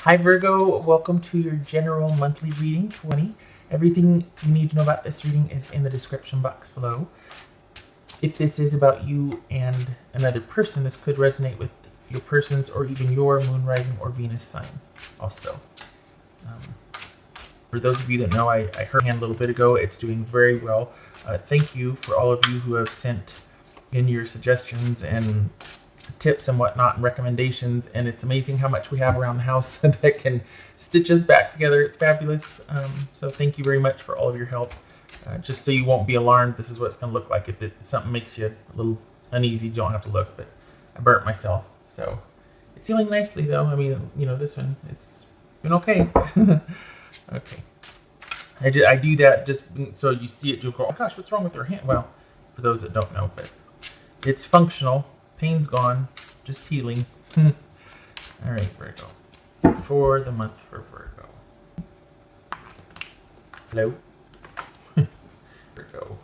Hi Virgo, welcome to your general monthly reading 20. Everything you need to know about this reading is in the description box below. If this is about you and another person, this could resonate with your person's or even your moon, rising, or Venus sign also. For those of you that know, I heard a hand a little bit ago. It's doing very well. Thank you for all of you who have sent in your suggestions and tips and whatnot and recommendations, and it's amazing how much we have around the house that can stitch us back together. It's fabulous. So thank you very much for all of your help. Just so you won't be alarmed, this is what it's going to look like. If something makes you a little uneasy, you don't have to look, but I burnt myself. So it's healing nicely though. I mean, you know, this one, it's been okay. Okay. I do that just so you see it, you'll go, oh gosh, what's wrong with her hand? Well, for those that don't know, but it's functional. Pain's gone, just healing. All right, Virgo. For the month for Virgo. Hello. Virgo.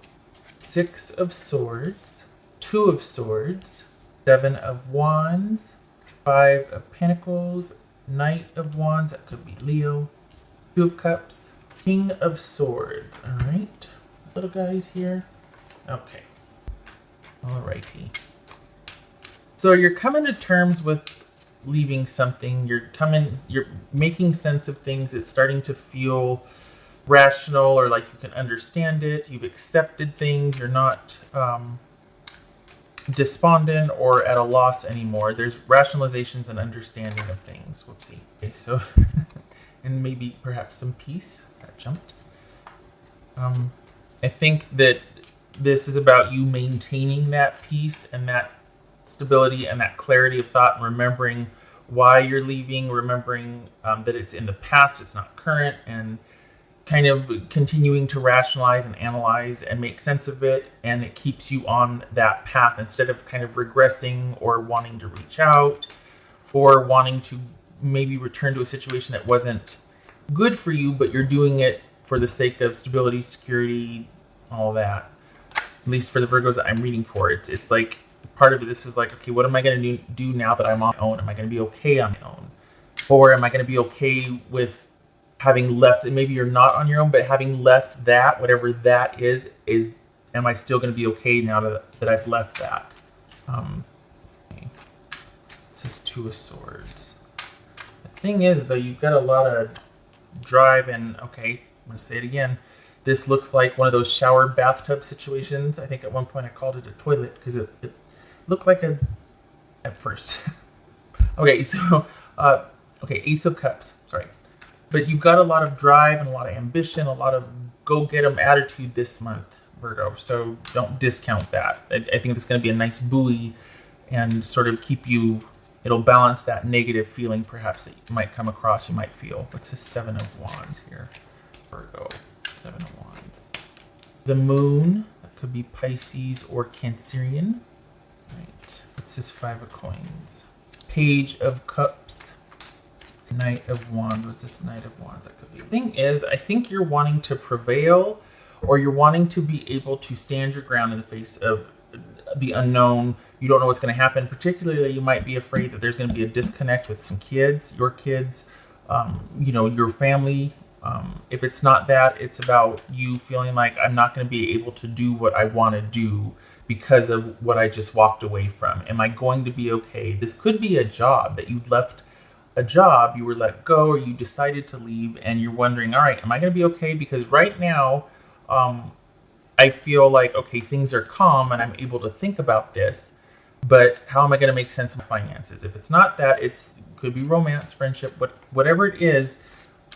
6 of Swords, 2 of Swords, 7 of Wands, 5 of Pentacles, Knight of Wands, that could be Leo, 2 of Cups, King of Swords. All right, little guys here. Okay. All righty. So you're coming to terms with leaving something. You're making sense of things. It's starting to feel rational or like you can understand it. You've accepted things. You're not despondent or at a loss anymore. There's rationalizations and understanding of things. Whoopsie. Okay, so, and maybe perhaps some peace. That jumped. I think that this is about you maintaining that peace and that stability and that clarity of thought, and remembering why you're leaving, remembering that it's in the past, it's not current, and kind of continuing to rationalize and analyze and make sense of it, and it keeps you on that path instead of kind of regressing or wanting to reach out or wanting to maybe return to a situation that wasn't good for you, but you're doing it for the sake of stability, security, all that. At least for the Virgos that I'm reading for, it's like part of this is like, okay, what am I going to do now that I'm on my own? Am I going to be okay on my own? Or am I going to be okay with having left, and maybe you're not on your own, but having left that, whatever that is am I still going to be okay now that I've left that? Okay. This is 2 of Swords. The thing is, though, you've got a lot of drive and, okay, I'm going to say it again. This looks like one of those shower bathtub situations. I think at one point I called it a toilet because it looked like a, at first. Okay, so, okay, Ace of Cups, sorry. But you've got a lot of drive and a lot of ambition, a lot of go-get-em attitude this month, Virgo. So don't discount that. I think it's going to be a nice buoy and sort of keep you, it'll balance that negative feeling perhaps that you might come across, you might feel. What's this 7 of Wands here, Virgo? 7 of Wands. The Moon, that could be Pisces or Cancerian. Right. What's this 5 of Coins? Page of Cups. Knight of Wands. What's this Knight of Wands? That could be. The thing is, I think you're wanting to prevail, or you're wanting to be able to stand your ground in the face of the unknown. You don't know what's going to happen. Particularly, you might be afraid that there's going to be a disconnect with some kids, your kids, you know, your family. If it's not that, it's about you feeling like I'm not going to be able to do what I want to do because of what I just walked away from. Am I going to be okay? This could be a job that you left, a job you were let go, or you decided to leave, and you're wondering, all right, am I going to be okay? Because right now, I feel like, okay, things are calm and I'm able to think about this, but how am I going to make sense of finances? If it's not that, it could be romance, friendship, whatever it is.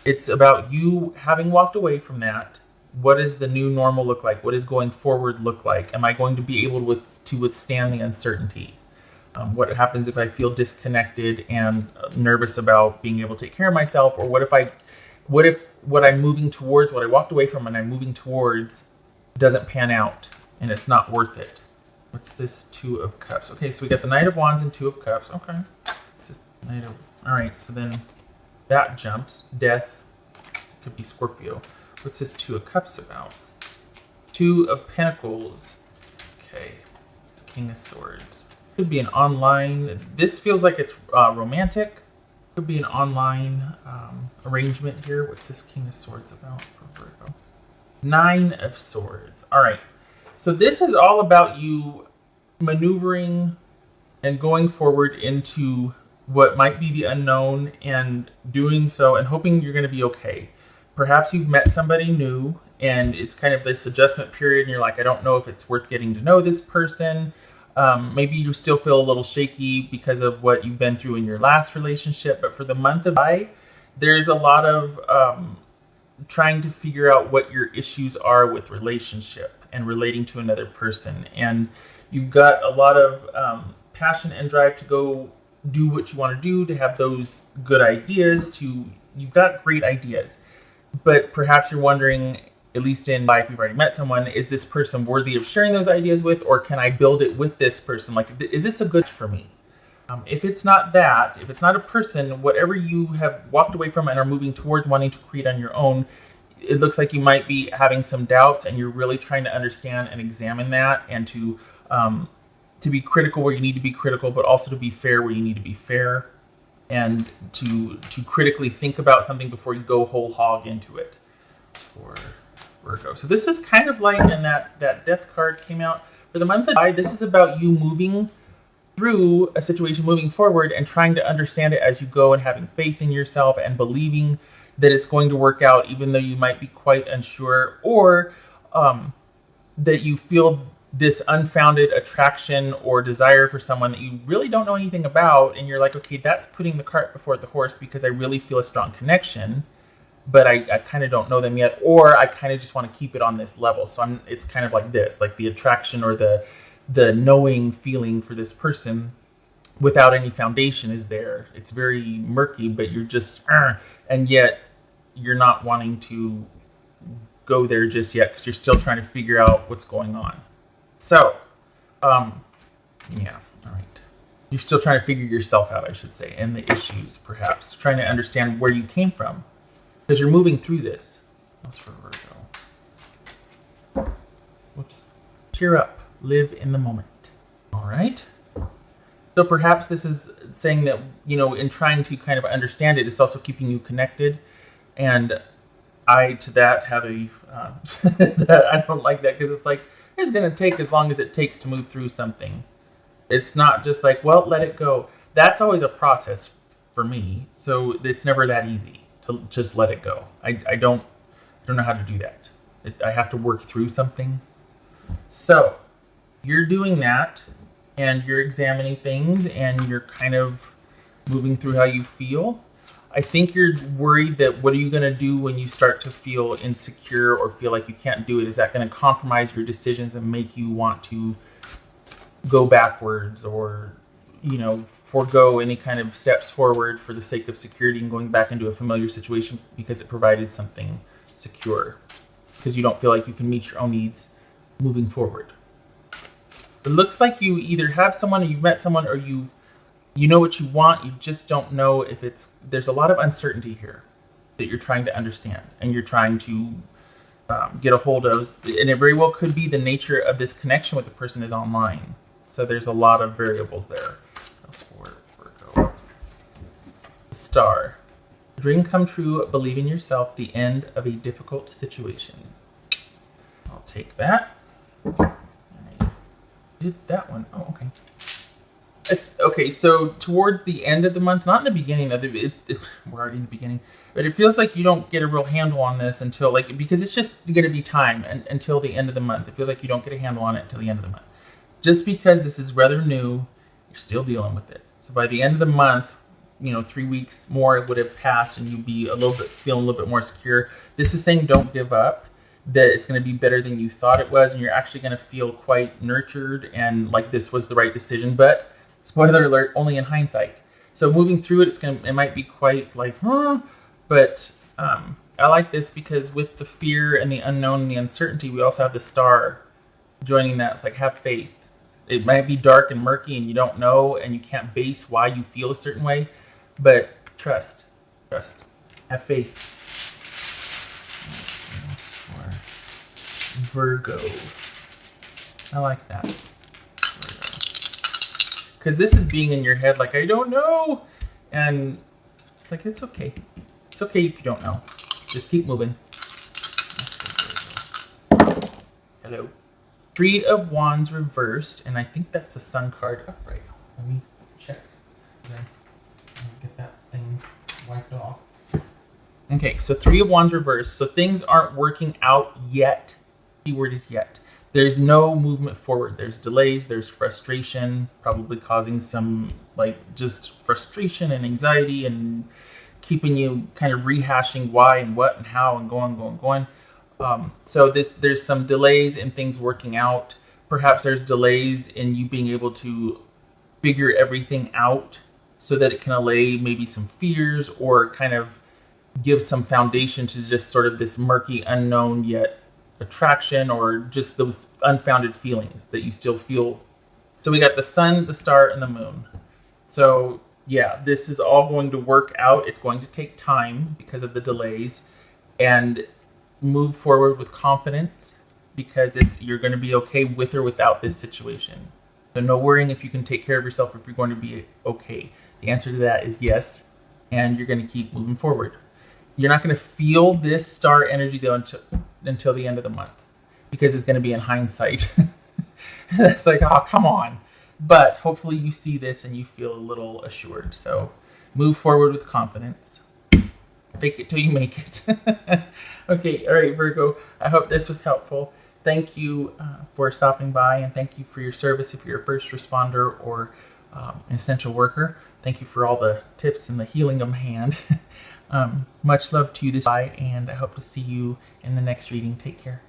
It's about you having walked away from that. What does the new normal look like? What does going forward look like? Am I going to be able to withstand the uncertainty? What happens if I feel disconnected and nervous about being able to take care of myself? Or what if what I'm moving towards, what I walked away from and I'm moving towards doesn't pan out and it's not worth it? What's this 2 of Cups? Okay, so we got the Knight of Wands and 2 of Cups. Okay. Just Knight of, all right, so then that jumps. Death. Could be Scorpio. What's this 2 of Cups about? 2 of Pentacles. Okay. It's King of Swords. Could be an online. This feels like it's romantic. Could be an online arrangement here. What's this King of Swords about for Virgo? Nine of Swords. All right. So this is all about you maneuvering and going forward into what might be the unknown and doing so and hoping you're going to be okay. Perhaps you've met somebody new and it's kind of this adjustment period and you're like, I don't know if it's worth getting to know this person. Maybe you still feel a little shaky because of what you've been through in your last relationship. But for the month of July, there's a lot of trying to figure out what your issues are with relationship and relating to another person. And you've got a lot of passion and drive to go do what you want to do, to have those good ideas, you've got great ideas. But perhaps you're wondering, at least in life, you've already met someone, is this person worthy of sharing those ideas with, or can I build it with this person? Like, is this a good for me? If it's not that, if it's not a person, whatever you have walked away from and are moving towards wanting to create on your own, it looks like you might be having some doubts and you're really trying to understand and examine that, and to be critical where you need to be critical, but also to be fair where you need to be fair, and to critically think about something before you go whole hog into it for Virgo. So this is kind of like, and that Death card came out for the month of July. This is about you moving through a situation, moving forward and trying to understand it as you go, and having faith in yourself and believing that it's going to work out, even though you might be quite unsure, or that you feel this unfounded attraction or desire for someone that you really don't know anything about, and you're like, okay, that's putting the cart before the horse because I really feel a strong connection, but I kind of don't know them yet, or I kind of just want to keep it on this level. So it's kind of like this, like the attraction or the knowing feeling for this person without any foundation is there. It's very murky, but you're just, and yet you're not wanting to go there just yet because you're still trying to figure out what's going on. So, yeah, all right. You're still trying to figure yourself out, I should say, and the issues, perhaps. Trying to understand where you came from. Because you're moving through this. That's for Virgo. Whoops. Cheer up. Live in the moment. All right. So perhaps this is saying that, in trying to kind of understand it, it's also keeping you connected. And I, to that, have a, I don't like that, because it's like, it's going to take as long as it takes to move through something. It's not just like, well, let it go. That's always a process for me. So it's never that easy to just let it go. I don't know how to do that. I have to work through something. So you're doing that, and you're examining things, and you're kind of moving through how you feel. I think you're worried that what are you going to do when you start to feel insecure or feel like you can't do it? Is that going to compromise your decisions and make you want to go backwards, or, forego any kind of steps forward for the sake of security and going back into a familiar situation because it provided something secure, because you don't feel like you can meet your own needs moving forward? It looks like you either have someone, or you've met someone, or you know what you want, you just don't know if there's a lot of uncertainty here that you're trying to understand, and you're trying to get a hold of, and it very well could be the nature of this connection with the person is online. So there's a lot of variables there. That's for Virgo. Star. Dream come true, believe in yourself, the end of a difficult situation. I'll take that. I did that one. Oh, okay. Okay, so towards the end of the month, not in the beginning, we're already in the beginning, but it feels like you don't get a real handle on this until, because it's just going to be time until the end of the month. It feels like you don't get a handle on it until the end of the month. Just because this is rather new, you're still dealing with it. So by the end of the month, 3 weeks more would have passed, and you'd be feeling a little bit more secure. This is saying don't give up, that it's going to be better than you thought it was, and you're actually going to feel quite nurtured and like this was the right decision. But spoiler alert, only in hindsight. So moving through it, it might be quite like, but I like this because with the fear and the unknown and the uncertainty, we also have the star joining that. It's like, have faith. It might be dark and murky and you don't know, and you can't base why you feel a certain way, but trust, have faith. Virgo. I like that. Because this is being in your head like, I don't know. And like, it's okay. It's okay if you don't know. Just keep moving. Hello. Three of Wands reversed, and I think that's the Sun card upright. Let me check. Let me get that thing wiped off. Okay, so Three of Wands reversed. So things aren't working out yet. The keyword is yet. There's no movement forward. There's delays, there's frustration, probably causing some like just frustration and anxiety and keeping you kind of rehashing why and what and how and going. So there's some delays in things working out. Perhaps there's delays in you being able to figure everything out so that it can allay maybe some fears or kind of give some foundation to just sort of this murky, unknown yet attraction or just those unfounded feelings that you still feel. So we got the sun, the star, and the moon. So yeah, this is all going to work out. It's going to take time because of the delays, and move forward with confidence because you're going to be okay with or without this situation. So no worrying if you can take care of yourself, if you're going to be okay. The answer to that is yes, and you're going to keep moving forward. You're not going to feel this star energy though until the end of the month because it's going to be in hindsight. That's like, oh, come on. But hopefully you see this and you feel a little assured. So move forward with confidence. Fake it till you make it. Okay, all right, Virgo. I hope this was helpful. Thank you for stopping by, and thank you for your service if you're a first responder or an essential worker. Thank you for all the tips and the healing of my hand. Much love to you this bye, and I hope to see you in the next reading. Take care.